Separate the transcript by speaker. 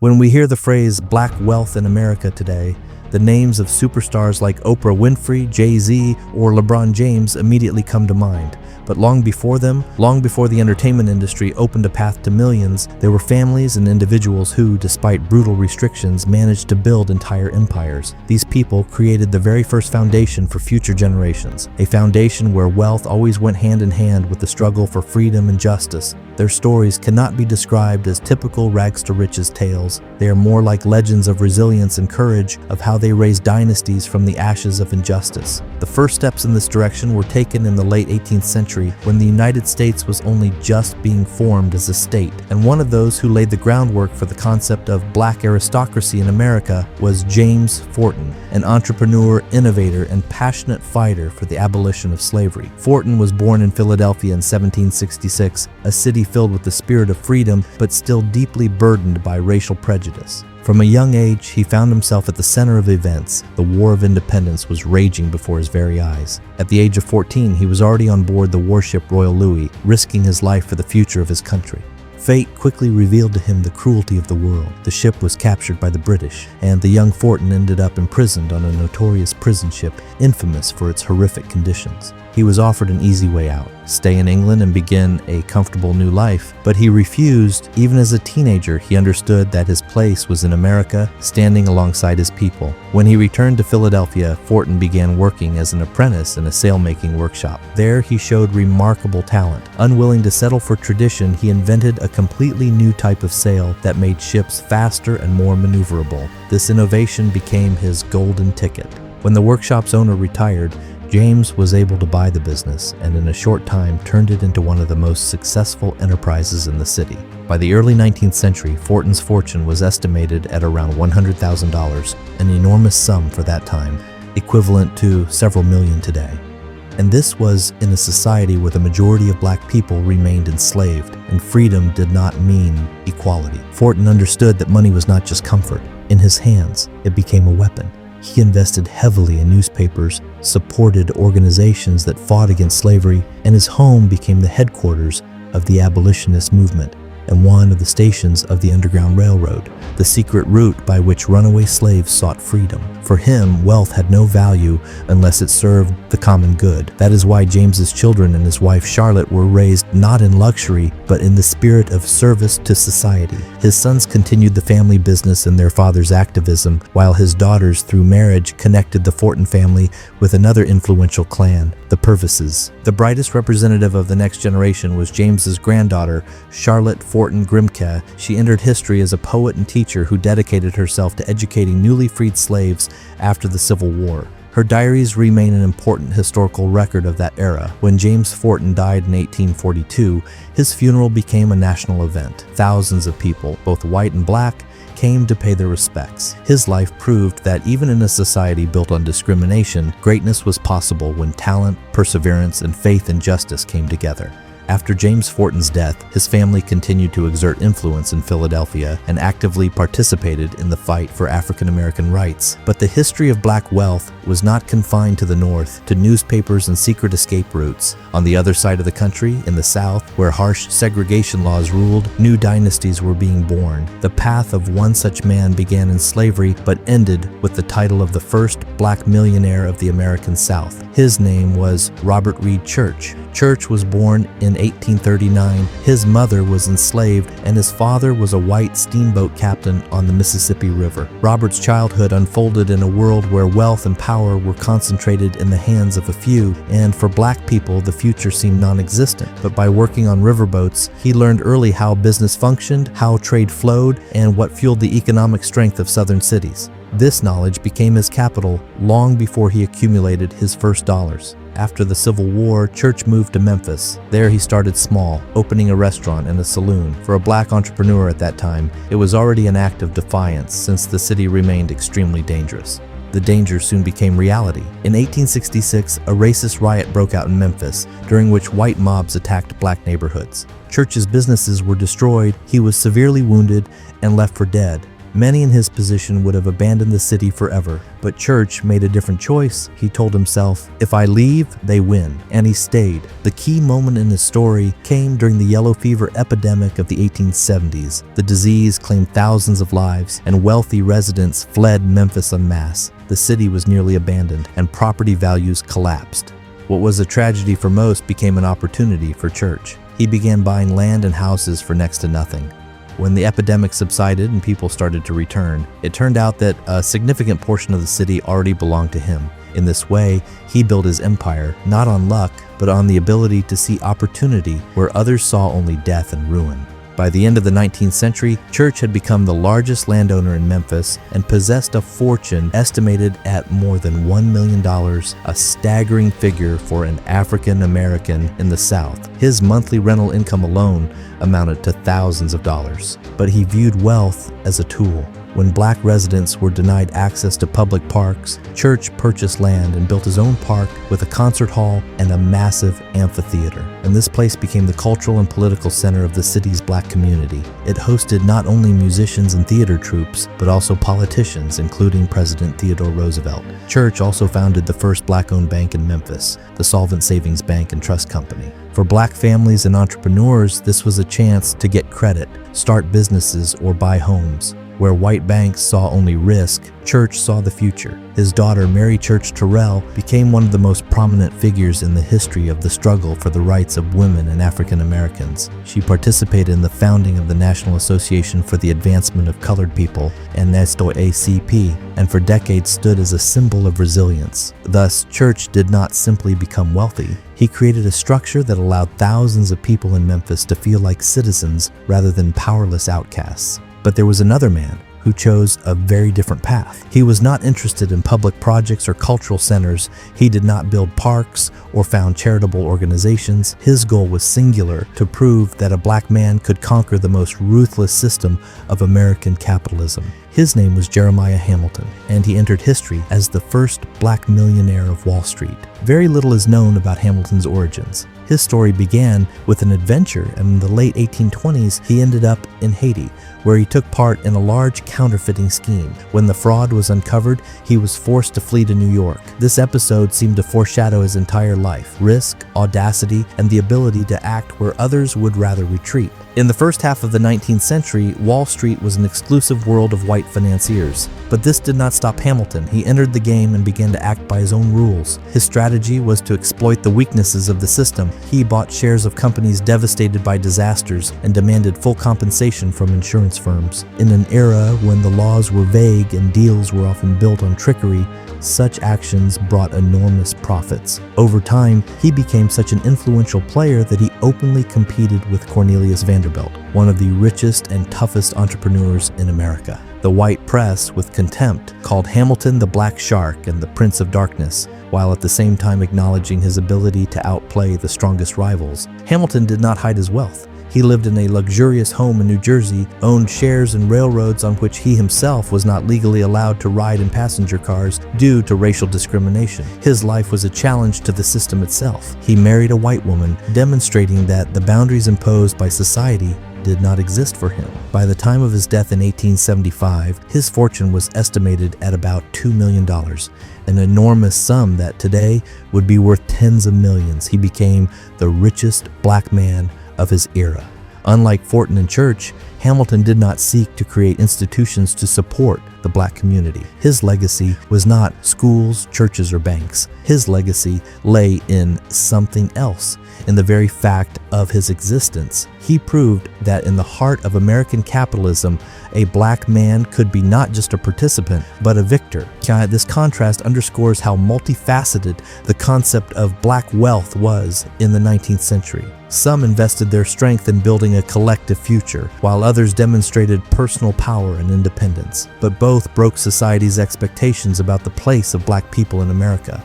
Speaker 1: When we hear the phrase black wealth in America today, the names of superstars like Oprah Winfrey, Jay-Z, or LeBron James immediately come to mind. But long before them, long before the entertainment industry opened a path to millions, there were families and individuals who, despite brutal restrictions, managed to build entire empires. These people created the very first foundation for future generations, a foundation where wealth always went hand in hand with the struggle for freedom and justice. Their stories cannot be described as typical rags-to-riches tales. They are more like legends of resilience and courage, of how they raised dynasties from the ashes of injustice. The first steps in this direction were taken in the late 18th century, when the United States was only just being formed as a state, and one of those who laid the groundwork for the concept of black aristocracy in America was James Forten, an entrepreneur, innovator, and passionate fighter for the abolition of slavery. Forten was born in Philadelphia in 1766, a city filled with the spirit of freedom, but still deeply burdened by racial prejudice. From a young age, he found himself at the center of events. The War of Independence was raging before his very eyes. At the age of 14, he was already on board the warship Royal Louis, risking his life for the future of his country. Fate quickly revealed to him the cruelty of the world. The ship was captured by the British, and the young Forten ended up imprisoned on a notorious prison ship, infamous for its horrific conditions. He was offered an easy way out, stay in England and begin a comfortable new life, but he refused. Even as a teenager, he understood that his place was in America, standing alongside his people. When he returned to Philadelphia, Forten began working as an apprentice in a sail-making workshop. There, he showed remarkable talent. Unwilling to settle for tradition, he invented a completely new type of sail that made ships faster and more maneuverable. This innovation became his golden ticket. When the workshop's owner retired, James was able to buy the business and in a short time turned it into one of the most successful enterprises in the city. By the early 19th century, Forten's fortune was estimated at around $100,000, an enormous sum for that time, equivalent to several million today. And this was in a society where the majority of black people remained enslaved, and freedom did not mean equality. Forten understood that money was not just comfort. In his hands, it became a weapon. He invested heavily in newspapers, supported organizations that fought against slavery, and his home became the headquarters of the abolitionist movement and one of the stations of the Underground Railroad, the secret route by which runaway slaves sought freedom. For him, wealth had no value unless it served the common good. That is why James's children and his wife Charlotte were raised not in luxury, but in the spirit of service to society. His sons continued the family business and their father's activism, while his daughters, through marriage, connected the Forten family with another influential clan, the Purvises. The brightest representative of the next generation was James's granddaughter, Charlotte Forten Grimke. She entered history as a poet and teacher who dedicated herself to educating newly freed slaves after the Civil War. Her diaries remain an important historical record of that era. When James Forten died in 1842, his funeral became a national event. Thousands of people, both white and black, came to pay their respects. His life proved that even in a society built on discrimination, greatness was possible when talent, perseverance, and faith in justice came together. After James Forten's death, his family continued to exert influence in Philadelphia and actively participated in the fight for African American rights. But the history of black wealth was not confined to the North, to newspapers and secret escape routes. On the other side of the country, in the South, where harsh segregation laws ruled, new dynasties were being born. The path of one such man began in slavery, but ended with the title of the first black millionaire of the American South. His name was Robert Reed Church. Church was born in 1839. His mother was enslaved, and his father was a white steamboat captain on the Mississippi River. Robert's childhood unfolded in a world where wealth and power were concentrated in the hands of a few, and for black people, the future seemed non-existent. But by working on riverboats, he learned early how business functioned, how trade flowed, and what fueled the economic strength of southern cities. This knowledge became his capital long before he accumulated his first dollars. After the Civil War, Church moved to Memphis. There he started small, opening a restaurant and a saloon. For a black entrepreneur at that time, it was already an act of defiance since the city remained extremely dangerous. The danger soon became reality. In 1866, a racist riot broke out in Memphis, during which white mobs attacked black neighborhoods. Church's businesses were destroyed, he was severely wounded, and left for dead. Many in his position would have abandoned the city forever, but Church made a different choice. He told himself, "If I leave, they win," and he stayed. The key moment in his story came during the yellow fever epidemic of the 1870s. The disease claimed thousands of lives, and wealthy residents fled Memphis en masse. The city was nearly abandoned, and property values collapsed. What was a tragedy for most became an opportunity for Church. He began buying land and houses for next to nothing. When the epidemic subsided and people started to return, it turned out that a significant portion of the city already belonged to him. In this way, he built his empire not on luck, but on the ability to see opportunity where others saw only death and ruin. By the end of the 19th century, Church had become the largest landowner in Memphis and possessed a fortune estimated at more than $1 million, a staggering figure for an African American in the South. His monthly rental income alone amounted to thousands of dollars. But he viewed wealth as a tool. When black residents were denied access to public parks, Church purchased land and built his own park with a concert hall and a massive amphitheater. And this place became the cultural and political center of the city's black community. It hosted not only musicians and theater troupes, but also politicians, including President Theodore Roosevelt. Church also founded the first black-owned bank in Memphis, the Solvent Savings Bank and Trust Company. For black families and entrepreneurs, this was a chance to get credit, start businesses, or buy homes. Where white banks saw only risk, Church saw the future. His daughter, Mary Church Terrell, became one of the most prominent figures in the history of the struggle for the rights of women and African Americans. She participated in the founding of the National Association for the Advancement of Colored People, NAACP, and for decades stood as a symbol of resilience. Thus, Church did not simply become wealthy. He created a structure that allowed thousands of people in Memphis to feel like citizens rather than powerless outcasts. But there was another man who chose a very different path. He was not interested in public projects or cultural centers. He did not build parks or found charitable organizations. His goal was singular: to prove that a black man could conquer the most ruthless system of American capitalism. His name was Jeremiah Hamilton, and he entered history as the first black millionaire of Wall Street. Very little is known about Hamilton's origins. His story began with an adventure, and in the late 1820s, he ended up in Haiti, where he took part in a large counterfeiting scheme. When the fraud was uncovered, he was forced to flee to New York. This episode seemed to foreshadow his entire life: risk, audacity, and the ability to act where others would rather retreat. In the first half of the 19th century, Wall Street was an exclusive world of white financiers. But this did not stop Hamilton. He entered the game and began to act by his own rules. His strategy was to exploit the weaknesses of the system. He bought shares of companies devastated by disasters and demanded full compensation from insurance firms. In an era when the laws were vague and deals were often built on trickery, such actions brought enormous profits. Over time, he became such an influential player that he openly competed with Cornelius Vanderbilt, one of the richest and toughest entrepreneurs in America. The white press, with contempt, called Hamilton the Black Shark and the Prince of Darkness, while at the same time acknowledging his ability to outplay the strongest rivals. Hamilton did not hide his wealth. He lived in a luxurious home in New Jersey, owned shares in railroads on which he himself was not legally allowed to ride in passenger cars due to racial discrimination. His life was a challenge to the system itself. He married a white woman, demonstrating that the boundaries imposed by society did not exist for him. By the time of his death in 1875, his fortune was estimated at about $2 million, an enormous sum that today would be worth tens of millions. He became the richest black man of his era. Unlike Fortin and Church, Hamilton did not seek to create institutions to support the black community. His legacy was not schools, churches, or banks. His legacy lay in something else. In the very fact of his existence, he proved that in the heart of American capitalism, a black man could be not just a participant, but a victor. This contrast underscores how multifaceted the concept of black wealth was in the 19th century. Some invested their strength in building a collective future, while others demonstrated personal power and independence. But both broke society's expectations about the place of black people in America.